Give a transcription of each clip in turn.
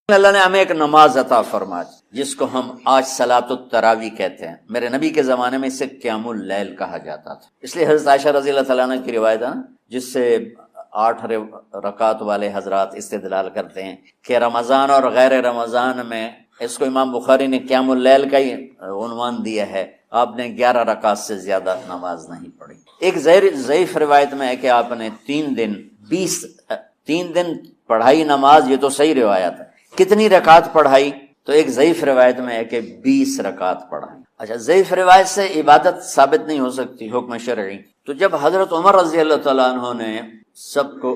اللہ نے ہمیں ایک نماز عطا فرمائی جس کو ہم آج صلاۃ التراویح کہتے ہیں۔ میرے نبی کے زمانے میں اسے قیام اللیل کہا جاتا تھا، اس لیے حضرت عائشہ رضی اللہ تعالیٰ عنہ کی روایت ہے جس سے 8 رکعت والے حضرات استدلال کرتے ہیں کہ رمضان اور غیر رمضان میں اس کو امام بخاری نے قیام اللیل کا ہی عنوان دیا ہے، آپ نے 11 رکعت سے زیادہ نماز نہیں پڑھی۔ ایک ضعیف روایت میں ہے کہ آپ نے 3 دن پڑھائی نماز، یہ تو صحیح روایت ہے۔ کتنی رکعت پڑھائی؟ تو ایک ضعیف روایت میں ہے کہ 20 رکعت پڑھائی۔ اچھا، ضعیف روایت سے عبادت ثابت نہیں ہو سکتی حکم شرعی۔ تو جب حضرت عمر رضی اللہ تعالیٰ عنہ نے سب کو،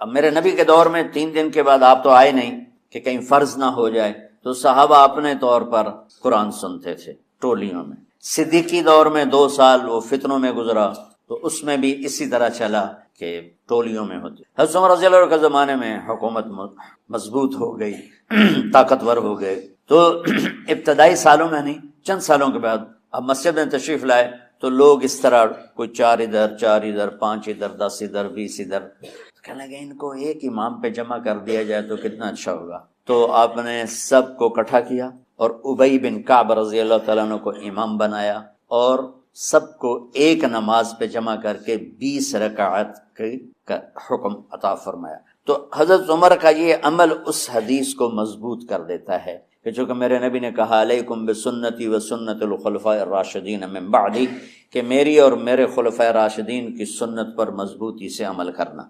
میرے نبی کے دور میں 3 دن کے بعد آپ تو آئے نہیں کہ کہیں فرض نہ ہو جائے، تو صحابہ اپنے طور پر قرآن سنتے تھے ٹولیوں میں۔ صدیقی دور میں 2 سال وہ فتنوں میں گزرا، تو اس میں بھی اسی طرح چلا کہ ٹولیوں میں ہوتی۔ حضرت عمر رضی اللہ عنہ کے زمانے میں حکومت مضبوط ہو گئی، طاقتور ہو گئے، تو ابتدائی سالوں میں نہیں، چند سالوں کے بعد اب مسجد میں تشریف لائے تو لوگ اس طرح کوئی 4 ادھر 4 ادھر 5 ادھر 10 ادھر 20 ادھر، کہنے لگے ان کو ایک امام پہ جمع کر دیا جائے تو کتنا اچھا ہوگا۔ تو آپ نے سب کو اکٹھا کیا اور ابی بن کعب رضی اللہ تعالیٰ عنہ کو امام بنایا اور سب کو ایک نماز پہ جمع کر کے 20 رکعت کا حکم عطا فرمایا۔ تو حضرت عمر کا یہ عمل اس حدیث کو مضبوط کر دیتا ہے کہ چونکہ میرے نبی نے کہا علیکم بسنتی و سنت الخلفاء الراشدین من بعدی، کہ میری اور میرے خلفاء راشدین کی سنت پر مضبوطی سے عمل کرنا۔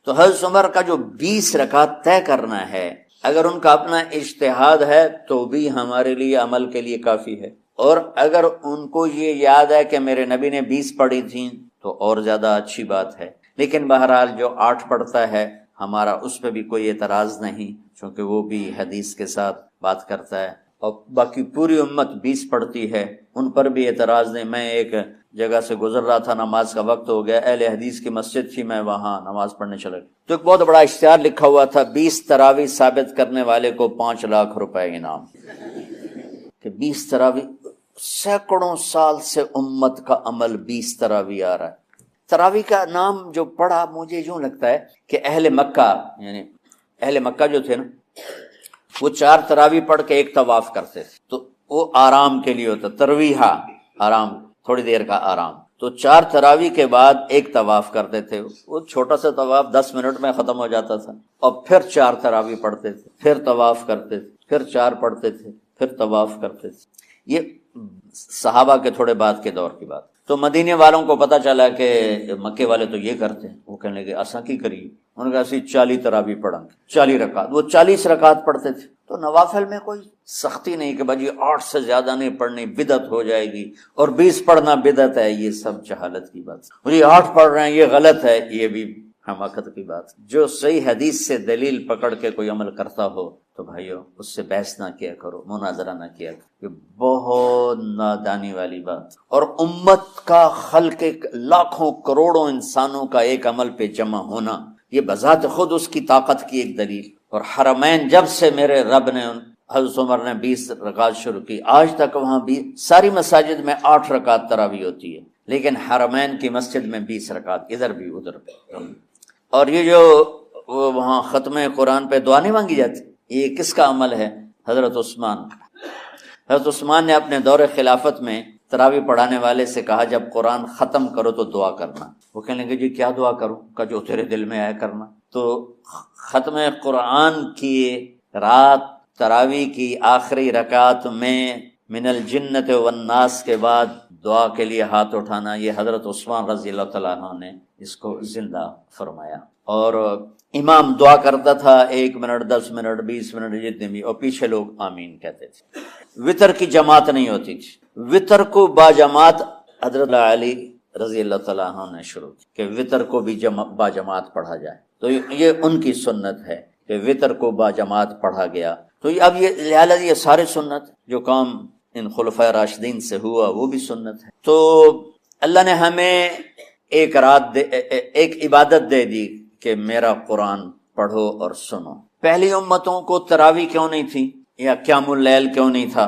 تو حضرت عمر کا جو 20 رکعت طے کرنا ہے، اگر ان کا اپنا اجتہاد ہے تو بھی ہمارے لیے عمل کے لیے کافی ہے، اور اگر ان کو یہ یاد ہے کہ میرے نبی نے 20 پڑھی تھیں تو اور زیادہ اچھی بات ہے۔ لیکن بہرحال جو 8 پڑھتا ہے ہمارا اس پہ بھی کوئی اعتراض نہیں، چونکہ وہ بھی حدیث کے ساتھ بات کرتا ہے، اور باقی پوری امت 20 پڑھتی ہے، ان پر بھی اعتراض نہیں۔ میں ایک جگہ سے گزر رہا تھا، نماز کا وقت ہو گیا، اہل حدیث کی مسجد تھی، میں وہاں نماز پڑھنے چلا گیا تو ایک بہت بڑا اشتہار لکھا ہوا تھا، 20 تراویح ثابت کرنے والے کو 5 لاکھ روپے انعام، کہ 20 تراویح، سینکڑوں سال سے امت کا عمل 20 تراویح آ رہا ہے۔ تراویح کا نام جو پڑھا، مجھے یوں لگتا ہے کہ اہل مکہ، یعنی اہل مکہ جو تھے نا، وہ 4 تراویح پڑھ کے ایک طواف کرتے تھے، تو وہ آرام کے لیے ہوتا، ترویحہ آرام، تھوڑی دیر کا آرام، تو 4 تراویح کے بعد ایک طواف کرتے تھے۔ وہ چھوٹا سا طواف 10 منٹ میں ختم ہو جاتا تھا، اور پھر 4 تراویح پڑھتے تھے، پھر طواف کرتے تھے، پھر 4 پڑھتے تھے، پھر طواف کرتے تھے۔ یہ صحابہ کے تھوڑے بعد کے دور کی بات۔ تو مدینے والوں کو پتہ چلا کہ مکے والے تو یہ کرتے ہیں، وہ کہنے لگے اساں کی کریے، انہوں نے کہا اسی 40 تراویح پڑھیں گے، 40 رکعت، وہ 40 رکعت پڑھتے تھے۔ تو نوافل میں کوئی سختی نہیں کہ بھائی 8 سے زیادہ نہیں پڑھنی، بدعت ہو جائے گی، اور 20 پڑھنا بدعت ہے، یہ سب جہالت کی بات۔ مجھے 8 پڑھ رہے ہیں یہ غلط ہے، یہ بھی حماقت کی بات۔ جو صحیح حدیث سے دلیل پکڑ کے کوئی عمل کرتا ہو تو بھائیو اس سے بحث نہ کیا کرو، مناظرہ نہ کیا کرو، یہ بہت نادانی والی بات۔ اور امت کا خلق، لاکھوں کروڑوں انسانوں کا ایک عمل پہ جمع ہونا، یہ بذات خود اس کی طاقت کی ایک دلیل۔ اور حرمین جب سے میرے رب نے، حضرت عمر نے 20 رکعت شروع کی، آج تک وہاں بھی ساری مساجد میں 8 رکعت تراویح ہوتی ہے، لیکن حرمین کی مسجد میں 20 رکعت، ادھر بھی ادھر بھی۔ اور یہ جو وہاں ختم قرآن پہ دعا نہیں مانگی جاتی، یہ کس کا عمل ہے؟ حضرت عثمان۔ حضرت عثمان نے اپنے دور خلافت میں تراویح پڑھانے والے سے کہا جب قرآن ختم کرو تو دعا کرنا۔ وہ کہنے لگے جی کیا دعا کروں؟ کہ جو تیرے دل میں آئے کرنا۔ تو ختم قرآن کی رات تراویح کی آخری رکعت میں من الجنت والناس کے بعد دعا کے لیے ہاتھ اٹھانا، یہ حضرت عثمان رضی اللہ تعالیٰ عنہ نے اس کو زندہ فرمایا۔ اور امام دعا کرتا تھا 1 منٹ 10 منٹ 20 منٹ جتنے بھی، اور پیچھے لوگ آمین کہتے تھے۔ وطر کی جماعت نہیں ہوتی تھی، وطر کو باجماعت حضرت علی رضی اللہ تعالیٰ عنہ نے شروع کی کہ وطر کو بھی باجماعت پڑھا جائے، تو یہ ان کی سنت ہے کہ وطر کو باجماعت پڑھا گیا۔ تو اب یہ لہٰذا یہ سارے سنت جو کام ان خلفاء راشدین سے ہوا وہ بھی سنت ہے۔ تو اللہ نے ہمیں ایک عبادت دے دی کہ میرا قرآن پڑھو اور سنو۔ پہلی امتوں کو تراویح کیوں نہیں تھی یا قیام اللیل کیوں نہیں تھا؟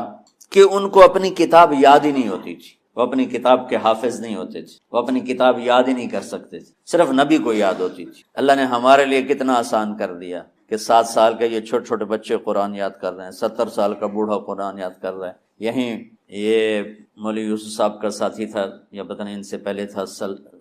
کہ ان کو اپنی کتاب یاد ہی نہیں ہوتی تھی، وہ اپنی کتاب کے حافظ نہیں ہوتے تھے، وہ اپنی کتاب یاد ہی نہیں کر سکتے تھے، صرف نبی کو یاد ہوتی تھی۔ اللہ نے ہمارے لیے کتنا آسان کر دیا کہ 7 سال کے یہ چھوٹے چھوٹے بچے قرآن یاد کر رہے ہیں، 70 سال کا بوڑھا قرآن یاد کر رہا ہے۔ یہیں یہ مولوی یوسف صاحب کا ساتھی تھا، یا پتہ نہیں ان سے پہلے تھا،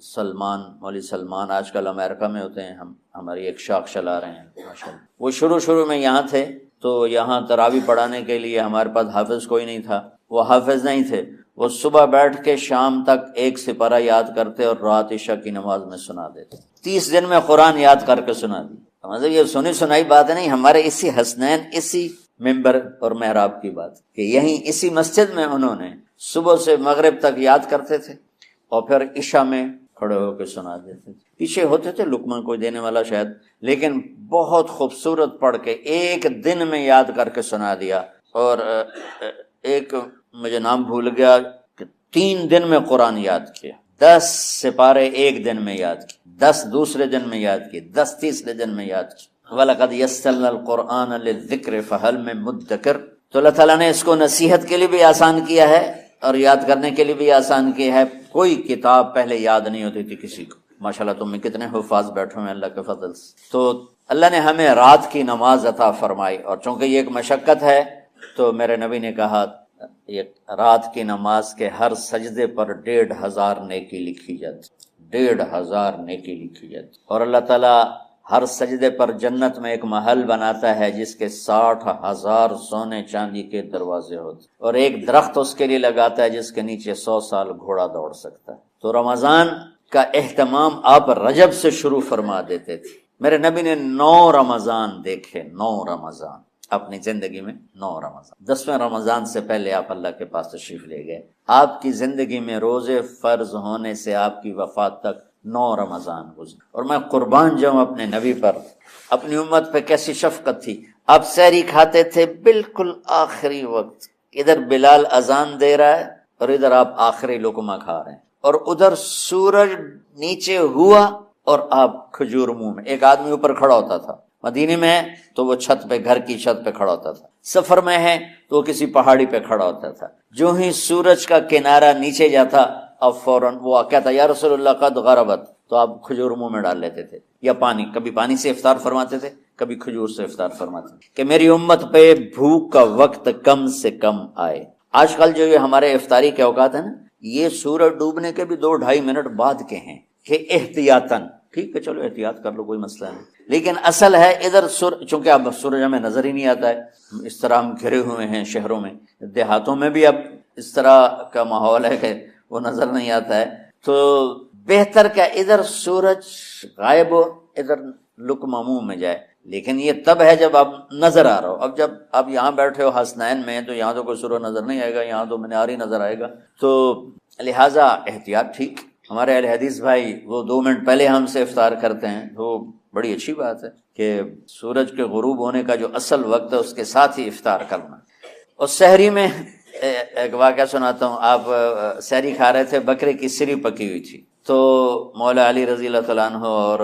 سلمان، مولوی سلمان، آج کل امریکہ میں ہوتے ہیں، ہماری ایک شاخ چلا رہے ہیں ماشاءاللہ۔ وہ شروع میں یہاں تھے، تو یہاں تراویح پڑھانے کے لیے ہمارے پاس حافظ کوئی نہیں تھا، وہ حافظ نہیں تھے، وہ صبح بیٹھ کے شام تک ایک سپارہ یاد کرتے اور رات عشاء کی نماز میں سنا دیتے۔ 30 دن میں قرآن یاد کر کے سنا دی۔ مطلب یہ سنی سنائی بات نہیں، ہمارے اسی حسنین، اسی ممبر اور محراب کی بات، کہ یہیں اسی مسجد میں انہوں نے صبح سے مغرب تک یاد کرتے تھے اور پھر عشاء میں کھڑے ہو کے سنا دیتے تھے۔ پیچھے ہوتے تھے لقمہ کوئی دینے والا شاید، لیکن بہت خوبصورت پڑھ کے ایک دن میں یاد کر کے سنا دیا۔ اور ایک مجھے نام بھول گیا کہ 3 دن میں قرآن یاد کیا، 10 سپارے ایک دن میں یاد کیے، 10 دوسرے دن میں یاد کیے، 10 تیسرے دن میں یاد کیے۔ وَلَقَدْ يَسَّرْنَا الْقُرْآنَ لِلذِّكْرِ فَهَلْ مِن مُدَّكِرٍ۔ تو اللہ تعالیٰ نے اس کو نصیحت کے لیے بھی آسان کیا ہے اور یاد کرنے کے لیے بھی آسان کیا ہے۔ کوئی کتاب پہلے یاد نہیں ہوتی تھی کسی کو، ماشاءاللہ تم میں کتنے حفاظ بیٹھے ہیں اللہ کے فضل سے۔ تو اللہ نے ہمیں رات کی نماز عطا فرمائی، اور چونکہ یہ ایک مشقت ہے تو میرے نبی نے کہا یہ رات کی نماز کے ہر سجدے پر 1500 نیکی لکھی جاتی، 1500 نیکی لکھی جاتی۔ اور اللہ تعالیٰ ہر سجدے پر جنت میں ایک محل بناتا ہے جس کے 60,000 سونے چاندی کے دروازے ہوتے، اور ایک درخت اس کے لیے لگاتا ہے جس کے نیچے 100 سال گھوڑا دوڑ سکتا ہے۔ تو رمضان کا اہتمام آپ رجب سے شروع فرما دیتے تھے۔ میرے نبی نے 9 رمضان دیکھے، 9 رمضان اپنی زندگی میں، 9 رمضان۔ 10ویں رمضان سے پہلے آپ اللہ کے پاس تشریف لے گئے۔ آپ کی زندگی میں روزے فرض ہونے سے آپ کی وفات تک 9 رمضان گزرے، اور میں قربان جاؤں اپنے نبی پر، اپنی امت پہ کیسی شفقت تھی۔ آپ سحری کھاتے تھے بالکل آخری وقت، ادھر بلال اذان دے رہا ہے اور ادھر آپ آخری لقمہ کھا رہے ہیں، اور ادھر سورج نیچے ہوا اور آپ کھجور منہ میں۔ ایک آدمی اوپر کھڑا ہوتا تھا، مدینے میں ہے تو وہ چھت پہ، گھر کی چھت پہ کھڑا ہوتا تھا، سفر میں ہے تو وہ کسی پہاڑی پہ کھڑا ہوتا تھا۔ جو ہی سورج کا کنارہ نیچے جاتا اب فوراً وہ کہتا یا رسول اللہ قد غربت، تو آپ کھجور منہ میں ڈال لیتے تھے، یا پانی، کبھی پانی سے افطار فرماتے تھے، کبھی کھجور سے افطار فرماتے تھے، کہ میری امت پہ بھوک کا وقت کم سے کم آئے۔ آج کل جو یہ ہمارے افطاری کے اوقات ہیں نا، یہ سورج ڈوبنے کے بھی 2-2.5 منٹ بعد کے ہیں، کہ احتیاطاً، ٹھیک ہے چلو احتیاط کر لو کوئی مسئلہ نہیں، لیکن اصل ہے ادھر چونکہ اب سورج ہمیں نظر ہی نہیں آتا ہے، اس طرح ہم گھرے ہوئے ہیں شہروں میں، دیہاتوں میں بھی اب اس طرح کا ماحول ہے کہ وہ نظر نہیں آتا ہے، تو بہتر کہ ادھر سورج غائب ہو، ادھر لقمہ منہ میں جائے۔ لیکن یہ تب ہے جب آپ نظر آ رہا ہو۔ اب جب آپ یہاں بیٹھے ہو حسنین میں تو یہاں تو کوئی سورج نظر نہیں آئے گا، یہاں تو منار ہی نظر آئے گا، تو لہٰذا احتیاط ٹھیک۔ ہمارے اہل حدیث بھائی وہ 2 منٹ پہلے ہم سے افطار کرتے ہیں، تو بڑی اچھی بات ہے کہ سورج کے غروب ہونے کا جو اصل وقت ہے اس کے ساتھ ہی افطار کرنا۔ اور سحری میں ایک واقعہ سناتا ہوں، آپ سحری کھا رہے تھے، بکرے کی سری پکی ہوئی تھی، تو مولا علی رضی اللہ تعالیٰ عنہ اور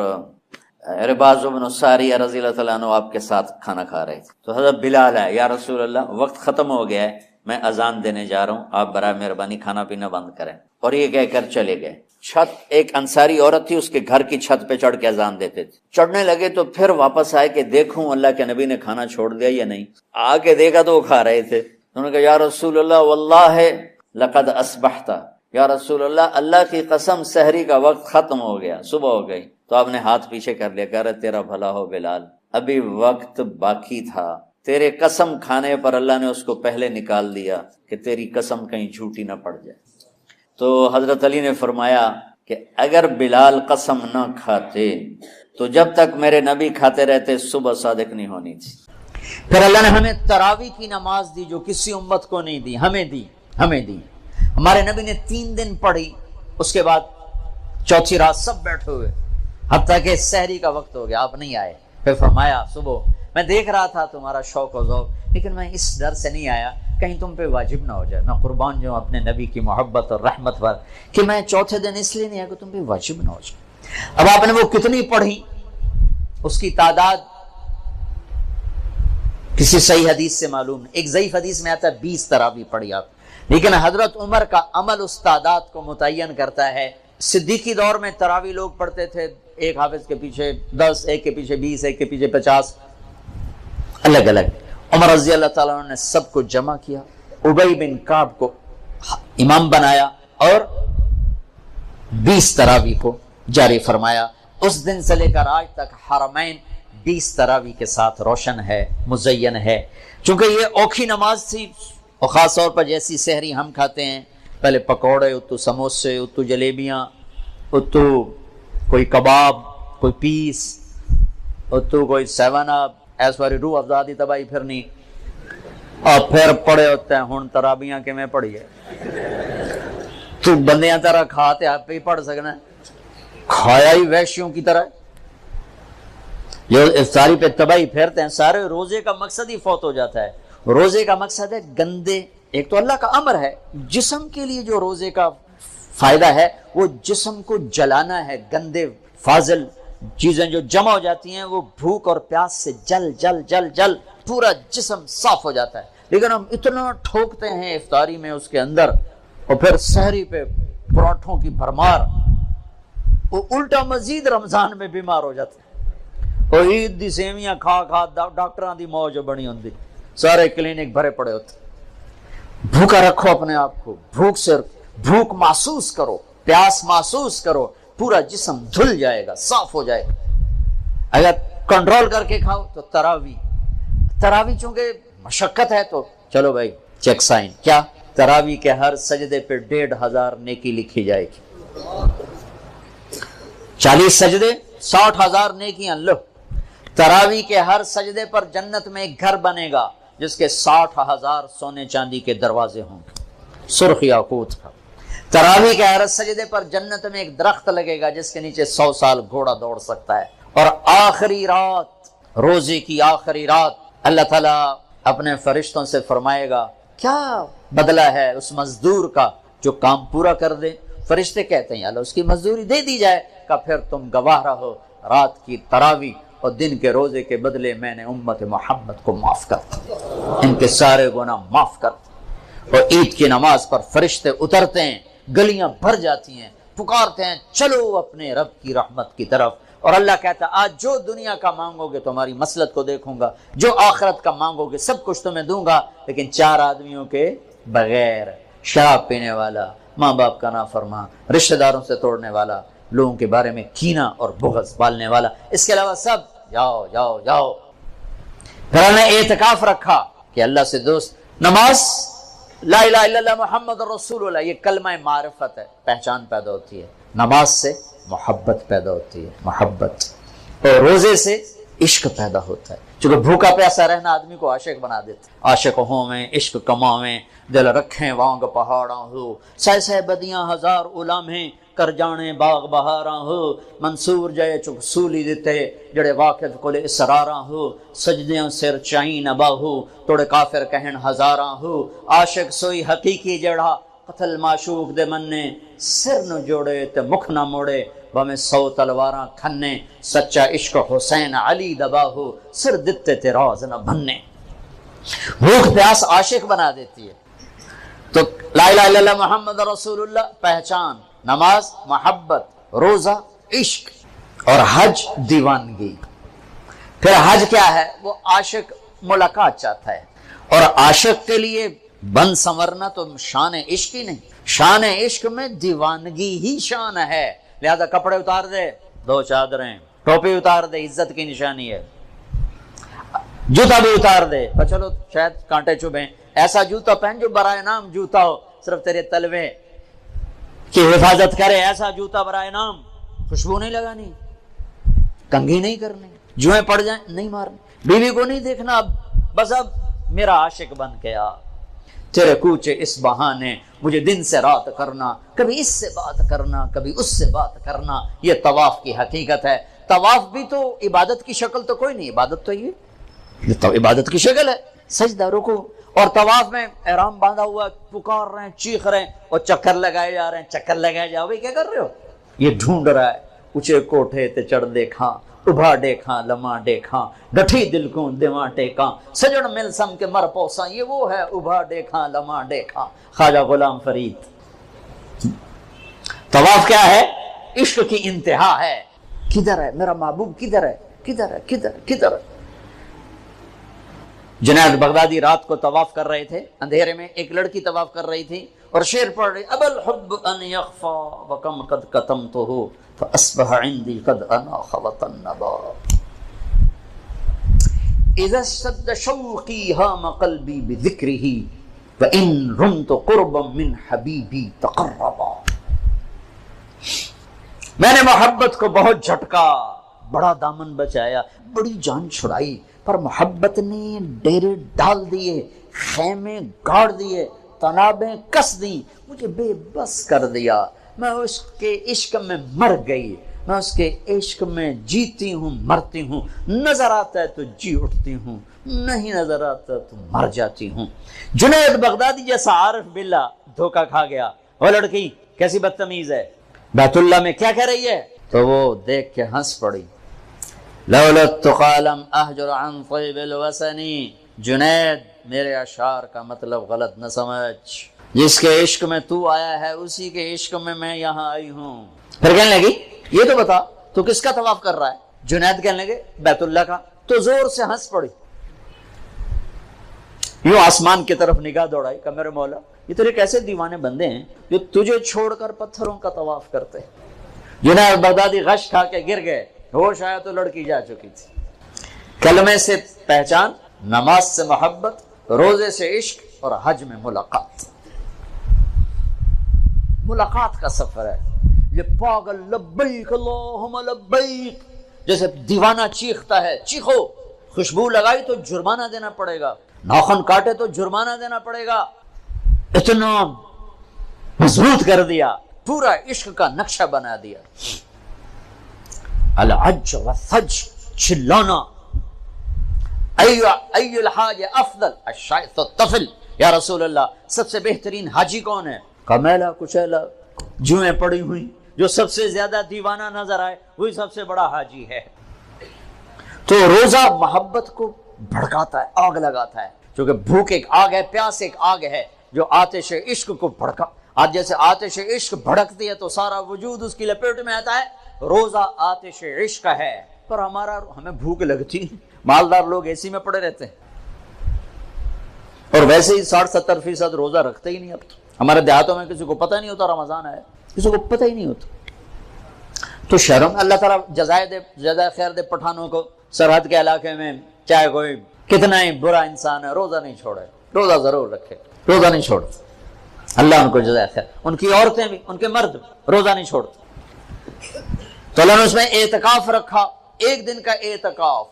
رباز بن ساریہ رضی اللہ تعالیٰ عنہ آپ کے ساتھ کھانا کھا رہے تھے۔ تو حضرت بلال ہے، یا رسول اللہ وقت ختم ہو گیا ہے، میں اذان دینے جا رہا ہوں، آپ برائے مہربانی کھانا پینا بند کریں۔ اور یہ کہہ کر چلے گئے۔ چھت، ایک انصاری عورت تھی، اس کے گھر کی چھت پہ چڑھ کے اذان دیتے تھے۔ چڑھنے لگے تو پھر واپس آئے کہ دیکھوں اللہ کے نبی نے کھانا چھوڑ دیا یا نہیں۔ آگے دیکھا تو وہ کھا رہے تھے۔ انہوں نے کہا یا رسول اللہ واللہ لقد اصبحت، یا رسول اللہ اللہ کی قسم سحری کا وقت ختم ہو گیا، صبح ہو گئی۔ تو آپ نے ہاتھ پیچھے کر لیا، کہہ رہے تیرا بھلا ہو بلال، ابھی وقت باقی تھا، تیرے قسم کھانے پر اللہ نے اس کو پہلے نکال دیا کہ تیری قسم کہیں جھوٹی نہ پڑ جائے۔ تو حضرت علی نے فرمایا کہ اگر بلال قسم نہ کھاتے تو جب تک میرے نبی کھاتے رہتے صبح صادق نہیں ہونی تھی۔ پھر اللہ نے ہمیں تراویح کی نماز دی جو کسی امت کو نہیں دی، ہمیں دی، ہمیں دی۔ ہمارے نبی نے 3 دن پڑھی، اس کے بعد چوتھی رات سب بیٹھے ہوئے، حتیٰ کہ سحری کا وقت ہو گیا، آپ نہیں آئے۔ پھر فرمایا صبح میں دیکھ رہا تھا تمہارا شوق و ذوق، لیکن میں اس ڈر سے نہیں آیا کہیں تم پہ واجب نہ ہو جائے۔ میں قربان جاؤں اپنے نبی کی محبت اور رحمت پر کہ میں چوتھے دن اس لیے نہیں آیا کہ تم پہ واجب نہ ہو جائے۔ اب آپ نے وہ کتنی پڑھی، اس کی تعداد کسی صحیح حدیث سے معلوم نہیں، ایک ضعیف حدیث میں آتا ہے 20 تراویح پڑھی آپ، لیکن حضرت عمر کا عمل اس تعداد کو متعین کرتا ہے۔ صدیقی دور میں تراویح لوگ پڑھتے تھے، ایک حافظ کے پیچھے 10، ایک کے پیچھے 20، ایک کے پیچھے 50، الگ الگ. عمر رضی اللہ تعالیٰ عنہ نے سب کو جمع کیا, ابی بن کعب کو امام بنایا اور 20 تراویح کو جاری فرمایا. اس دن سے لے کر آج تک حرمین 20 تراویح کے ساتھ روشن ہے, مزین ہے. چونکہ یہ اوکھی نماز تھی, اور خاص طور پر جیسی سحری ہم کھاتے ہیں, پہلے پکوڑے, اتو سموسے, اتو جلیبیاں, اتو کوئی کباب, کوئی پیس, اتو کوئی 7 اپ, ایس والی روح افزادی تباہی پھرنی, اور پھر پڑے ہوتے ہیں ہن ترابیاں کے میں پڑھی ہے. تو بندیاں طرح کھاتے آپ پہ ہی پڑھ سکنا, کھایا ہی ویشیوں کی طرح. جو افطاری پہ تباہی پھیرتے ہیں, سارے روزے کا مقصد ہی فوت ہو جاتا ہے. روزے کا مقصد ہے گندے, ایک تو اللہ کا امر ہے, جسم کے لیے جو روزے کا فائدہ ہے وہ جسم کو جلانا ہے. گندے فاضل چیزیں جو جمع ہو جاتی ہیں وہ بھوک اور پیاس سے جل جل جل جل پورا جسم صاف ہو جاتا ہے. لیکن ہم اتنا ٹھوکتے ہیں افطاری میں اس کے اندر, اور پھر سحری پہ پراٹھوں کی بھرمار, وہ الٹا مزید رمضان میں بیمار ہو جاتے ہیں. اور عید دی سیویاں کھا کھا ڈاکٹراں دی موج بنی ہوندی, سارے کلینک بھرے پڑے ہوتے. بھوکا رکھو اپنے آپ کو, بھوک محسوس کرو, پیاس محسوس کرو, پورا جسم دھل جائے گا, صاف ہو جائے گا. اگر کنٹرول کر کے کھاؤ تو تراویح چونکہ مشقت ہے, تو چلو بھائی چیک سائن, کیا تراویح کے ہر سجدے پہ 1500 نیکی لکھی جائے گی. 40 سجدے 60,000 نیکیاں. لو, تراویح کے ہر سجدے پر جنت میں ایک گھر بنے گا جس کے 60,000 سونے چاندی کے دروازے ہوں گے, سرخ یاقوت کا. تراویح کے ہر سجدے پر جنت میں ایک درخت لگے گا جس کے نیچے 100 سال گھوڑا دوڑ سکتا ہے. اور آخری رات, روزے کی آخری رات, اللہ تعالیٰ اپنے فرشتوں سے فرمائے گا کیا بدلہ ہے اس مزدور کا جو کام پورا کر دے. فرشتے کہتے ہیں اللہ اس کی مزدوری دے دی جائے. کہ پھر تم گواہ رہو رات کی تراویح اور دن کے روزے کے بدلے میں نے امت محمد کو معاف کر دیا, ان کے سارے گناہ معاف کر دیا. اور عید کی نماز پر فرشتے اترتے ہیں, گلیاں بھر جاتی ہیں, پکارتے ہیں چلو اپنے رب کی رحمت کی طرف. اور اللہ کہتا ہے آج جو دنیا کا مانگو گے تمہاری مسلط کو دیکھوں گا, جو آخرت کا مانگو گے سب کچھ تمہیں دوں گا, لیکن 4 آدمیوں کے بغیر, شراب پینے والا, ماں باپ کا نافرمان, رشتہ داروں سے توڑنے والا, لوگوں کے بارے میں کینہ اور بغض پالنے والا, اس کے علاوہ سب جاؤ جاؤ جاؤ. پھر ہم نے اعتکاف رکھا کہ اللہ سے دوست. نماز لا الہ الا اللہ محمد رسول اللہ, یہ کلمہ معرفت ہے, پہچان پیدا ہوتی ہے. نماز سے محبت پیدا ہوتی ہے, محبت. اور روزے سے عشق پیدا ہوتا ہے, چونکہ بھوکا پیاسا رہنا آدمی کو عاشق بنا دیتا ہے. عاشق ہوویں عشق کماویں, دل رکھیں وانگ پہاڑاں ہو, سہ بدیاں 1000 علامیں کر جانے باغ بہاراں ہو. منصور جائے چک سولی دیتے جڑے واقف کل اسراراں ہو. سجدیاں سر چائیں باہو توڑے کافر کہن ہزاراں ہو. عاشق سوئی حقیقی جڑا قتل معشوق دے مننے, سر نہ جوڑے تے مکھ نہ موڑے, بہمیں 100 تلواراں کھنے. سچا عشق حسین علی دباہو, سر دتے تے راز نہ بننے. بھوک پیاس عاشق بنا دیتی ہے. تو لا الہ الا اللہ محمد رسول اللہ پہچان, نماز محبت, روزہ عشق, اور حج دیوانگی. پھر حج کیا ہے؟ وہ عاشق ملاقات چاہتا ہے, اور عاشق کے لیے بن سنورنا تو شان عشق ہی نہیں, شان عشق میں دیوانگی ہی شان ہے. لہذا کپڑے اتار دے, 2 چادریں, ٹوپی اتار دے, عزت کی نشانی ہے. جوتا بھی اتار دے, پر چلو شاید کانٹے چبھیں, ایسا جوتا پہن جو برائے نام جوتا ہو, صرف تیرے تلوے کی حفاظت کرے. ایسا جوتا برائے نام, خوشبو نہیں لگانی, کنگھی نہیں کرنی, جوئیں پڑ جائیں نہیں مارنی, بیوی کو نہیں دیکھنا. بس اب میرا عاشق بن کے آ, تیرے کوچے اس بہانے مجھے دن سے رات کرنا, کبھی اس سے بات کرنا کبھی اس سے بات کرنا. یہ طواف کی حقیقت ہے. طواف بھی تو عبادت کی شکل تو کوئی نہیں, عبادت تو یہ تو عبادت کی شکل ہے. سجدہ رکوع, اور طواف میں احرام باندھا ہوا, پکار رہے ہیں, چیخ رہے ہیں, اور چکر لگائے جا رہے ہیں. چکر لگائے جاؤ بھائی, کیا کر رہے ہو؟ یہ ڈھونڈ رہا ہے. اونچے کوٹھے تے چڑھ دیکھاں, ابھا دیکھاں لمحہ دیکھاں, ڈٹھی دل کو دیواں ٹیکاں, سجن مل سم کے مر پوساں. یہ وہ ہے ابھا دیکھاں لمحہ دیکھاں, خواجہ غلام فرید. طواف کیا ہے؟ عشق کی انتہا ہے. کدھر ہے میرا محبوب, کدھر ہے, کدھر ہے, کدھر کدھر. جنید بغدادی رات کو طواف کر رہے تھے اندھیرے میں، ایک لڑکی طواف کر رہی تھی اور شعر پڑھ رہی، اب الحب ان یخفا وکم قد کتمتہ فاصبح عندی قد اناخ وطنبا اذا اشتد شوقی ہام قلبی بذکرہ وان رمت قربا من حبیبی تقربا۔ میں نے محبت کو بہت جھٹکا، بڑا دامن بچایا، بڑی جان چھڑائی، پر محبت نے ڈیرے ڈال دیے، خیمے گاڑ دیے، تنابیں کس دی، مجھے بے بس کر دیا۔ میں اس کے عشق میں مر گئی، میں اس کے عشق میں جیتی ہوں مرتی ہوں، نظر آتا ہے تو جی اٹھتی ہوں، نہیں نظر آتا تو مر جاتی ہوں۔ جنید بغدادی جیسا عارف باللہ دھوکہ کھا گیا۔ وہ لڑکی کیسی بدتمیز ہے، بیت اللہ میں کیا کہہ رہی ہے، تو وہ دیکھ کے ہنس پڑی۔ لولا التقى لم اهجر عن طيب الوسن، جنید میرے اشعار کا مطلب غلط نہ سمجھ، جس کے عشق میں تو آیا ہے اسی کے عشق میں میں یہاں آئی ہوں۔ پھر کہنے لگی یہ تو بتا تو کس کا طواف کر رہا ہے؟ جنید کہنے لگے بیت اللہ کا، تو زور سے ہنس پڑی، یوں آسمان کی طرف نگاہ دوڑائی کہ میرے مولا یہ تیرے کیسے دیوانے بندے ہیں جو تجھے چھوڑ کر پتھروں کا طواف کرتے ہیں۔ جنید بغدادی غش کھا کے گر گئے، ہوش آیا تو لڑکی جا چکی تھی۔ کلمے سے پہچان، نماز سے محبت، روزے سے عشق اور حج میں ملاقات۔ ملاقات کا سفر ہے یہ پاگل لبیک اللہم لبیک جیسے دیوانہ چیختا ہے، چیخو، خوشبو لگائی تو جرمانہ دینا پڑے گا، ناخن کاٹے تو جرمانہ دینا پڑے گا، اتنا مضبوط کر دیا، پورا عشق کا نقشہ بنا دیا۔ العج والثج، چلانا، ای الحاج افضل الشیخ الطفل، یا رسول اللہ سب سے بہترین حاجی کون ہے؟ کمیلا کچیلا جوئیں پڑی ہوئی، جو سب سے زیادہ دیوانہ نظر آئے وہی سب سے بڑا حاجی ہے۔ تو روزہ محبت کو بھڑکاتا ہے، آگ لگاتا ہے، کیونکہ بھوک ایک آگ ہے، پیاس ایک آگ ہے جو آتش عشق کو بھڑکا، آج جیسے آتش عشق بھڑکتی ہے تو سارا وجود اس کی لپیٹ میں آتا ہے، روزہ آتش عشق ہے، پر ہمیں بھوک لگتی، مالدار لوگ اے سی میں پڑے رہتے ہیں، اور ویسے ہی 60-70% روزہ رکھتے ہی نہیں۔ اب ہمارے دیہاتوں میں کسی کو پتہ نہیں ہوتا رمضان ہے، کسی کو پتہ ہی نہیں ہوتا۔ تو شہروں میں اللہ تعالیٰ جزائے دے، جزائے خیر دے پٹھانوں کو، سرحد کے علاقے میں چاہے کوئی کتنا ہی برا انسان ہے روزہ نہیں چھوڑے، روزہ ضرور رکھے، روزہ نہیں چھوڑتے، اللہ ان کو جزائے خیر، ان کی عورتیں بھی، ان کے مرد روزہ نہیں چھوڑتے۔ تو اللہ نے اس میں اعتکاف رکھا، ایک دن کا اعتکاف،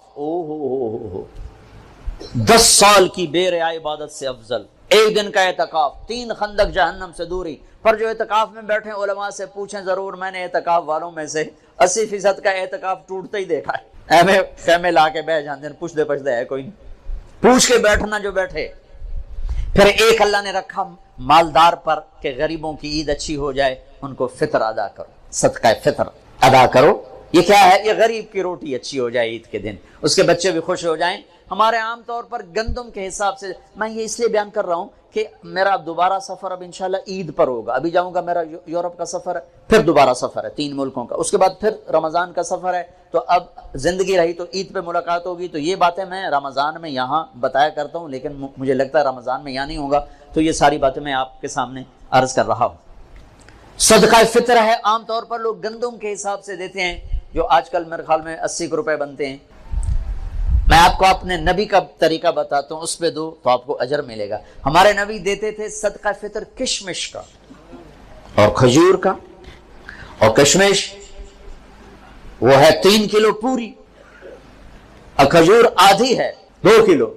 10 سال کی بے ریا عبادت سے افضل ایک دن کا اعتکاف، 3 خندق جہنم سے دوری۔ پر جو اعتکاف میں بیٹھے علماء سے پوچھیں ضرور، میں نے اعتکاف والوں میں سے 80% کا اعتکاف ٹوٹتے ہی دیکھا ہے، ایویں خیمے لا کے بیٹھ جاتے ہیں، پوچھتے پوچھتے ہے کوئی نہیں، پوچھ کے بیٹھنا جو بیٹھے۔ پھر ایک اللہ نے رکھا مالدار پر کہ غریبوں کی عید اچھی ہو جائے، ان کو فطر ادا کرو، صدقہ فطر ادا کرو۔ یہ کیا ہے؟ یہ غریب کی روٹی اچھی ہو جائے عید کے دن، اس کے بچے بھی خوش ہو جائیں۔ ہمارے عام طور پر گندم کے حساب سے، میں یہ اس لیے بیان کر رہا ہوں کہ میرا دوبارہ سفر اب انشاءاللہ عید پر ہوگا، ابھی جاؤں گا، میرا یورپ کا سفر ہے، پھر دوبارہ سفر ہے 3 ملکوں کا، اس کے بعد پھر رمضان کا سفر ہے، تو اب زندگی رہی تو عید پہ ملاقات ہوگی۔ تو یہ باتیں میں رمضان میں یہاں بتایا کرتا ہوں، لیکن مجھے لگتا ہے رمضان میں یہاں نہیں ہوگا، تو یہ ساری باتیں میں آپ کے سامنے عرض کر رہا ہوں۔ صدقہ فطر ہے، عام طور پر لوگ گندم کے حساب سے دیتے ہیں، جو آج کل میرے خیال میں 80 روپے بنتے ہیں۔ میں آپ کو اپنے نبی کا طریقہ بتاتا ہوں، اس پہ دو تو آپ کو اجر ملے گا۔ ہمارے نبی دیتے تھے صدقہ فطر کشمش کا اور کھجور کا، اور کشمش وہ ہے 3 کلو پوری، اور کھجور آدھی ہے 2 کلو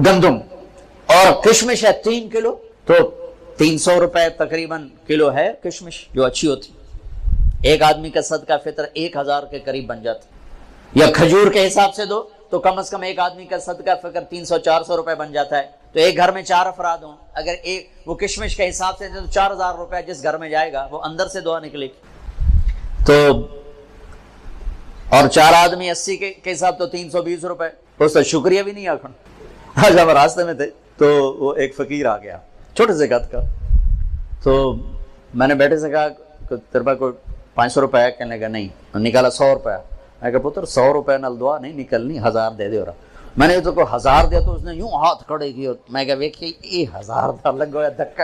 گندم، اور کشمش ہے 3 کلو، تو 300 روپے تقریباً کلو ہے کشمش جو اچھی ہوتی۔ ایک آدمی کا صدقہ فطر 1000 کے قریب بن جاتا، یا کھجور کے حساب سے دو تو کم از کم ایک آدمی کا صدقہ فطر 300-400 روپے بن جاتا ہے۔ تو ایک گھر میں 4 افراد ہوں، اگر ایک وہ کشمش کے حساب سے تو 4000 روپے جس گھر میں جائے گا وہ اندر سے دعا نکلے گی، تو اور 4 آدمی 80 کے حساب تو 320 روپے، اس تو شکریہ بھی نہیں آخر۔ آج ہم راستے میں تھے تو وہ ایک فقیر آ گیا چھوٹے سے قد کا، تو میں نے بیٹے سے کہا کہ تیرے پاس کوئی 500 روپے ہے؟ کہنے لگا نہیں، نکالا 100 روپے۔ میں کہا پتر 100 روپے نال دعا نہیں نکلنی، 1000 دے دے۔ میں نے تو کو 1000 دیا تو اس نے یوں ہاتھ کھڑے کیے. میں کہا ویکھیے یہ 1000 دا لگ گیا دھکا,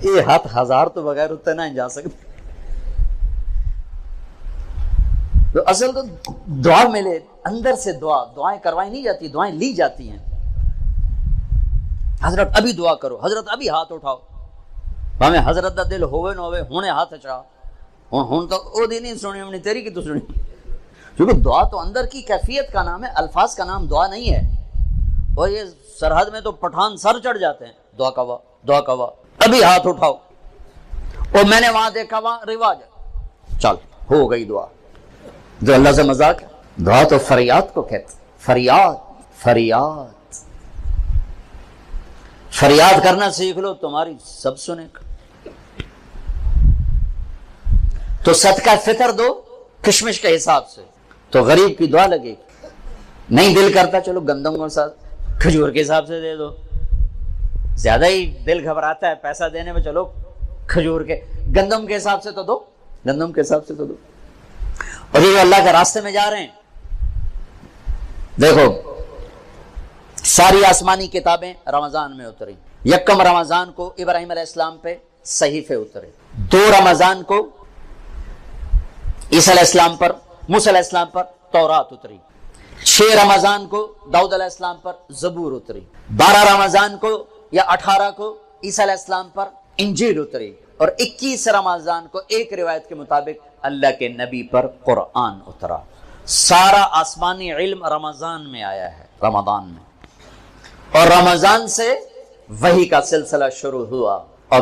یہ ہاتھ 1000 تو بغیر اتنے نہ جا سکتے. تو اصل تو دعا ملے اندر سے, دعائیں کروائی نہیں جاتی, دعائیں لی جاتی ہیں. حضرت ابھی دعا کرو, حضرت ابھی ہاتھ اٹھاؤ, ہمیں حضرت دا دل ہوئے نہ ہوئے ہونے ہاتھ اچھا ہوں تو او دی نہیں سنی ہم نے تیری کی تو سنی. کیونکہ دعا تو اندر کی کیفیت کا نام ہے, الفاظ کا نام دعا نہیں ہے. اور یہ سرحد میں تو پٹھان سر چڑھ جاتے ہیں, دعا کوا دعا کوا, ابھی ہاتھ اٹھاؤ. اور میں نے وہاں دیکھا وہاں رواج ہے, چل ہو گئی دعا. جو اللہ سے مذاق ہے, دعا تو فریاد کو کہتے, فریاد فریاد فریاد کرنا سیکھ لو, تمہاری سب سنے گا. تو صدقہ فطر دو کشمش کے حساب سے, تو غریب کی دعا لگے گی. نہیں دل کرتا چلو گندم کے ساتھ کھجور کے حساب سے دے دو, زیادہ ہی دل گھبراتا ہے پیسہ دینے میں, چلو کھجور کے گندم کے حساب سے تو دو, گندم کے حساب سے تو دو. اور یہ اللہ کے راستے میں جا رہے ہیں, دیکھو ساری آسمانی کتابیں رمضان میں اتری. یکم رمضان کو ابراہیم علیہ السلام پہ صحیفے اترے, 2 رمضان کو عیسیٰ علیہ السلام پر, موسیٰ علیہ السلام پر تورات اتری, 6 رمضان کو داؤد علیہ السلام پر زبور اتری, 12 رمضان کو یا 18 کو عیسیٰ علیہ السلام پر انجیل اتری, اور 21 رمضان کو ایک روایت کے مطابق اللہ کے نبی پر قرآن اترا. سارا آسمانی علم رمضان میں آیا ہے, رمضان میں. اور رمضان سے وحی کا سلسلہ شروع ہوا اور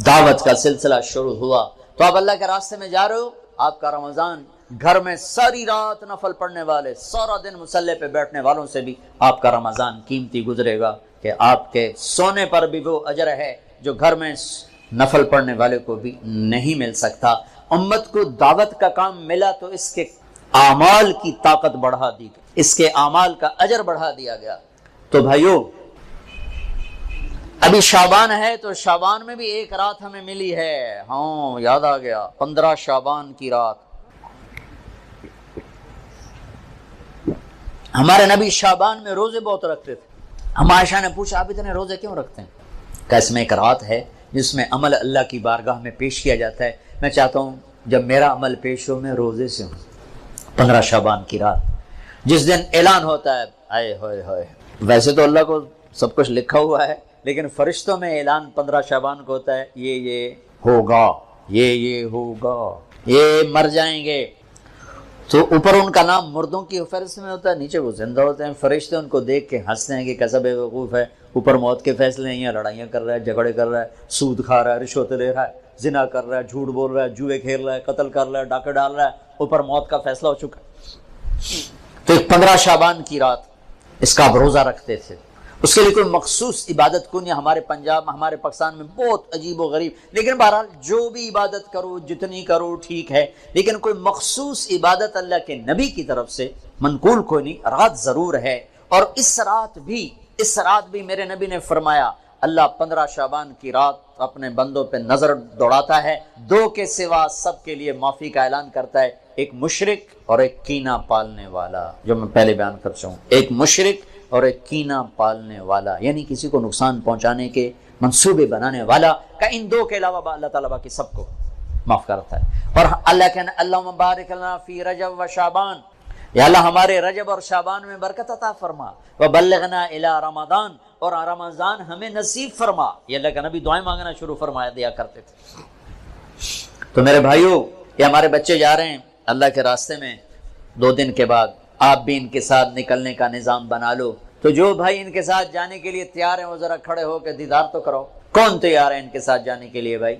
دعوت کا سلسلہ شروع ہوا. تو آپ اللہ کے راستے میں جا رہے ہو, آپ کا رمضان گھر میں ساری رات نفل پڑھنے والے, سارا دن مصلی پہ بیٹھنے والوں سے بھی آپ کا رمضان قیمتی گزرے گا, کہ آپ کے سونے پر بھی وہ اجر ہے جو گھر میں نفل پڑھنے والے کو بھی نہیں مل سکتا. امت کو دعوت کا کام ملا تو اس کے اعمال کی طاقت بڑھا دی گئی, اس کے اعمال کا اجر بڑھا دیا گیا. تو بھائیو ابھی شعبان ہے, تو شعبان میں بھی ایک رات ہمیں ملی ہے. ہاں یاد آ گیا, 15 شعبان کی رات. ہمارے نبی شعبان میں روزے بہت رکھتے تھے. ہم عائشہ نے پوچھا آپ اتنے روزے کیوں رکھتے ہیں؟ کہ اس میں ایک رات ہے جس میں عمل اللہ کی بارگاہ میں پیش کیا جاتا ہے. میں چاہتا ہوں جب میرا عمل پیش ہو میں روزے سے ہوں. 15 شعبان کی رات جس دن اعلان ہوتا ہے, آئے ہوئے ہوئے, ویسے تو اللہ کو سب کچھ لکھا ہوا ہے, لیکن فرشتوں میں اعلان 15 شعبان کو ہوتا ہے, یہ ہوگا, یہ ہوگا, یہ مر جائیں گے. تو اوپر ان کا نام مردوں کی فہرست میں ہوتا ہے, نیچے وہ زندہ ہوتے ہیں. فرشتے ان کو دیکھ کے ہنستے ہیں کہ کیسا بے وقوف ہے, اوپر موت کے فیصلے ہیں, یہاں لڑائیاں کر رہا ہے, جھگڑے کر رہا ہے, سود کھا رہا ہے, رشوت لے رہا ہے, زنا کر رہا ہے, جھوٹ بول رہا ہے, جوئے کھیل رہا ہے, قتل کر رہا ہے, ڈاکے ڈال رہا ہے, اوپر موت کا فیصلہ ہو چکا ہے. تو ایک 15 شعبان کی رات اس کا آپ روزہ رکھتے تھے. اس کے لیے کوئی مخصوص عبادت کو نہیں. ہمارے پنجاب ہمارے پاکستان میں بہت عجیب و غریب, لیکن بہرحال جو بھی عبادت کرو جتنی کرو ٹھیک ہے, لیکن کوئی مخصوص عبادت اللہ کے نبی کی طرف سے منقول کوئی نہیں. رات ضرور ہے, اور اس رات بھی میرے نبی نے فرمایا اللہ 15 شعبان کی رات اپنے بندوں پہ نظر دوڑاتا ہے, 2 کے سوا سب کے لیے معافی کا اعلان کرتا ہے, ایک مشرک اور ایک کینہ پالنے والا, جو میں پہلے بیان کر چکا ہوں. ایک مشرک اور ایک کینہ پالنے والا, یعنی کسی کو نقصان پہنچانے کے منصوبے بنانے والا, کا ان 2 کے علاوہ اللہ تعالیٰ باقی سب کو معاف کرتا ہے. اور اللہ کہنا اللہم بارک لنا فی رجب و شعبان, یا اللہ ہمارے رجب اور شعبان میں برکت عطا فرما, وبلغنا الی رمضان, اور رمضان ہمیں نصیب فرما. یہ اللہ کا نبی دعائیں مانگنا شروع فرمایا دیا کرتے تھے. تو میرے بھائیو, یہ ہمارے بچے جا رہے ہیں اللہ کے راستے میں, 2 دن کے بعد آپ بھی ان کے ساتھ نکلنے کا نظام بنا لو. تو جو بھائی ان کے ساتھ جانے کے لیے تیار ہیں وہ ذرا کھڑے ہو کے دیدار تو کرو. کون تیار ہے ان کے ساتھ جانے کے لیے بھائی؟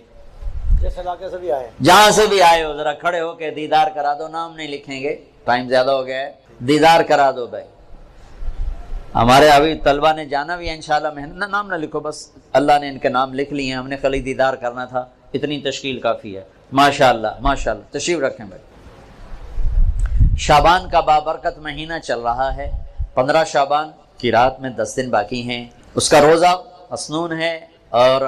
جس علاقے سے بھی آئے, جہاں سے بھی آئے ہو ذرا کھڑے ہو کے دیدار کرا دو. نام نہیں لکھیں گے, ٹائم زیادہ ہو گیا ہے, دیدار کرا دو بھائی. ہمارے ابھی طلبہ نے جانا بھی ہے انشاءاللہ. نام نہ لکھو, بس اللہ نے ان کے نام لکھ لیے ہیں, ہم نے خالی دیدار کرنا تھا, اتنی تشکیل کافی ہے. ماشاءاللہ ماشاءاللہ, تشریف رکھیں بھائی. شعبان کا بابرکت مہینہ چل رہا ہے. 15 شعبان کی رات میں 10 دن باقی ہیں. اس کا روزہ مسنون ہے, اور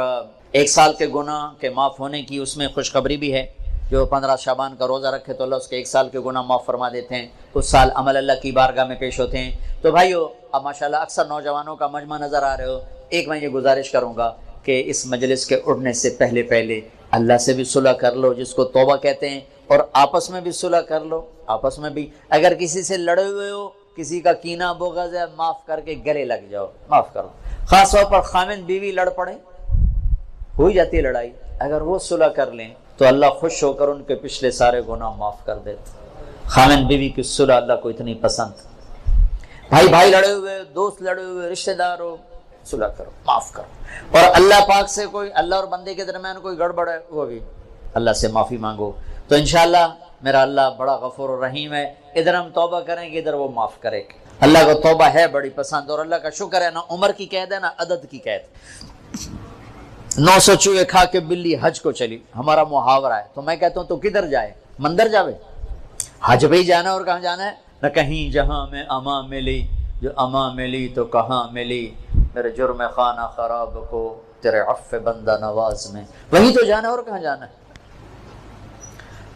1 سال کے گناہ کے معاف ہونے کی اس میں خوشخبری بھی ہے. جو 15 شعبان کا روزہ رکھے تو اللہ اس کے 1 سال کے گناہ معاف فرما دیتے ہیں، اس سال عمل اللہ کی بارگاہ میں پیش ہوتے ہیں۔ تو بھائیو اب ماشاءاللہ اکثر نوجوانوں کا مجمع نظر آ رہے ہو، ایک میں یہ گزارش کروں گا کہ اس مجلس کے اٹھنے سے پہلے اللہ سے بھی صلح کر لو جس کو توبہ کہتے ہیں، اور آپس میں بھی صلح کر لو، آپس میں بھی اگر کسی سے لڑے ہوئے ہو، کسی کا کینہ بغض ہے، معاف کر کے گلے لگ جاؤ، معاف کرو۔ خاص طور پر خامند بیوی لڑ پڑے، ہو جاتی ہے لڑائی، اگر وہ صلح کر لیں تو اللہ خوش ہو کر ان کے پچھلے سارے گناہ معاف کر دیتے۔ خامند بیوی کی صلح اللہ کو اتنی پسند۔ بھائی لڑے ہوئے، دوست لڑے ہوئے، رشتہ دار ہو، صلح کرو، معاف کرو۔ اور اللہ پاک سے کوئی اللہ اور بندے کے درمیان کوئی گڑبڑ ہے وہ بھی اللہ سے معافی مانگو، تو انشاءاللہ میرا اللہ بڑا غفور و رحیم ہے، ادھر ہم توبہ کریں گے ادھر وہ معاف کرے گا۔ اللہ کو توبہ ہے بڑی پسند، اور اللہ کا شکر ہے نہ عمر کی قید ہے نہ عدد کی قید۔ 900 چوہے کھا کے بلی حج کو چلی، ہمارا محاورہ ہے، تو میں کہتا ہوں تو کدھر جائے؟ مندر جاوے؟ حج بھی جانا اور کہاں جانا ہے؟ نہ کہیں جہاں میں اما ملی، جو اما ملی تو کہاں ملی، میرے جرم خانہ خراب کو تیرے عفو بندہ نواز میں، وہی تو جانا اور کہاں جانا ہے۔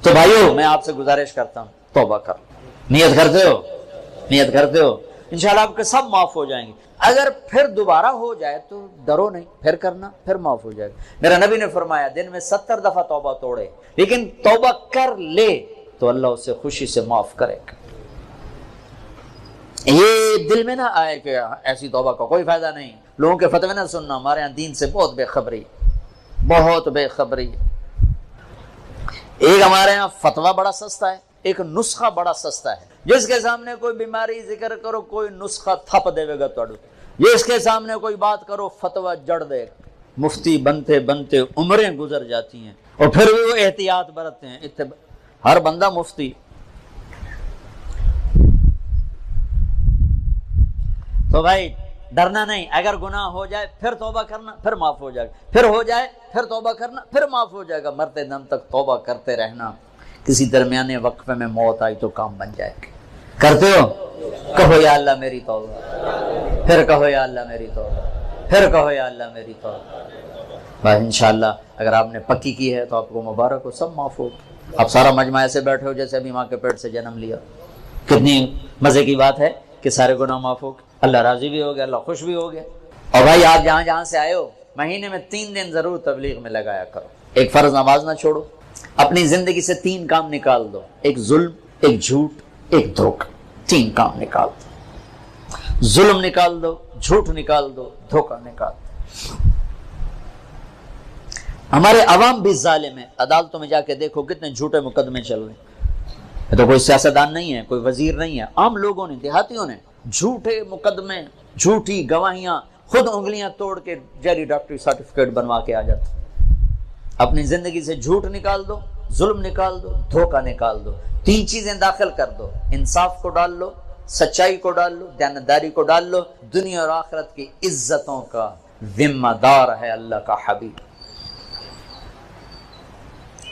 تو بھائیو میں آپ سے گزارش کرتا ہوں توبہ کر لو، نیت کرتے ہو انشاءاللہ آپ کے سب معاف ہو جائیں گے۔ اگر پھر دوبارہ ہو جائے تو ڈرو نہیں، پھر کرنا، پھر معاف ہو جائے گا۔ میرا نبی نے فرمایا دن میں 70 دفعہ توبہ توڑے، لیکن توبہ کر لے تو اللہ اسے خوشی سے معاف کرے گا۔ یہ دل میں نہ آئے کہ ایسی توبہ کا کوئی فائدہ نہیں، لوگوں کے فتوے نہ سننا، ہمارے یہاں دین سے بہت بے خبری۔ ایک ہمارے یہاں فتویٰ بڑا سستا ہے، ایک نسخہ بڑا سستا ہے۔ جس کے سامنے کوئی بیماری ذکر کرو کوئی نسخہ تھپ دے گا توڑو، جس کے سامنے کوئی بات کرو فتویٰ جڑ دے۔ مفتی بنتے بنتے عمریں گزر جاتی ہیں اور پھر بھی وہ احتیاط برتتے ہیں۔ ہر بندہ مفتی۔ تو بھائی ڈرنا نہیں، اگر گناہ ہو جائے پھر توبہ کرنا، پھر معاف ہو جائے گا، پھر ہو جائے پھر توبہ کرنا، پھر معاف ہو جائے گا۔ مرتے دم تک توبہ کرتے رہنا، کسی درمیانے وقفے میں موت آئی تو کام بن جائے گا۔ کرتے ہو؟ کہو یا اللہ میری توبہ، پھر کہو یا اللہ میری توبہ، پھر کہو یا اللہ میری توبہ۔ بھائی انشاءاللہ اگر آپ نے پکی کی ہے تو آپ کو مبارک ہو، سب معاف ہو۔ آپ سارا مجمع ایسے بیٹھے ہو جیسے ابھی ماں کے پیٹ سے جنم لیا۔ کتنی مزے کی بات ہے کہ سارے گناہ معاف ہو گئے، اللہ راضی بھی ہو گیا، اللہ خوش بھی ہو گیا۔ اور بھائی آپ جہاں سے آئے ہو مہینے میں 3 دن ضرور تبلیغ میں لگایا کرو۔ ایک فرض نماز نہ چھوڑو، اپنی زندگی سے 3 کام نکال دو، ایک ظلم، ایک جھوٹ، ایک دھوکہ۔ 3 کام نکال دو، ظلم نکال دو، جھوٹ نکال دو، دھوکہ نکال دو۔ ہمارے عوام بھی ظالم ہیں، عدالتوں میں جا کے دیکھو کتنے جھوٹے مقدمے چل رہے ہیں۔ تو کوئی سیاستدان نہیں ہے، کوئی وزیر نہیں ہے، عام لوگوں نے، دیہاتیوں نے جھوٹے مقدمے، جھوٹی گواہیاں، خود انگلیاں توڑ کے جعلی ڈاکٹری سرٹیفکیٹ بنوا کے آ جاتے۔ اپنی زندگی سے جھوٹ نکال دو، ظلم نکال دو، دھوکہ نکال دو۔ 3 چیزیں داخل کر دو، انصاف کو ڈال لو، سچائی کو ڈال لو، دیانتداری کو ڈال لو۔ دنیا اور آخرت کی عزتوں کا ذمہ دار ہے اللہ کا حبیب۔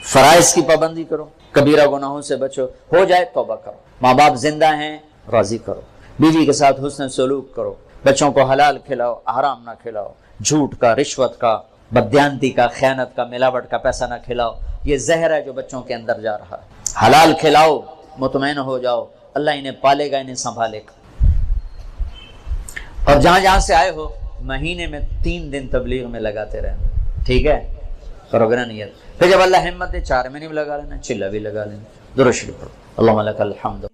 فرائض کی پابندی کرو، کبیرہ گناہوں سے بچو، ہو جائے توبہ کرو۔ ماں باپ زندہ ہیں راضی کرو، بیوی کے ساتھ حسن سلوک کرو، بچوں کو حلال کھلاؤ، حرام نہ کھلاؤ، جھوٹ کا، رشوت کا، بددیانتی کا، خیانت کا، ملاوٹ کا پیسہ نہ کھلاؤ۔ یہ زہر ہے جو بچوں کے اندر جا رہا ہے۔ حلال کھلاؤ، مطمئن ہو جاؤ، اللہ انہیں پالے گا، انہیں سنبھالے گا۔ اور جہاں سے آئے ہو مہینے میں 3 دن تبلیغ میں لگاتے رہنا، ٹھیک ہے؟ کرو گے نا نیت؟ پھر جب اللہ ہمت دے 4 مہینے بھی لگا لینا، چلہ بھی لگا لینا۔ درود شریف پڑھو۔ اللہم لک الحمد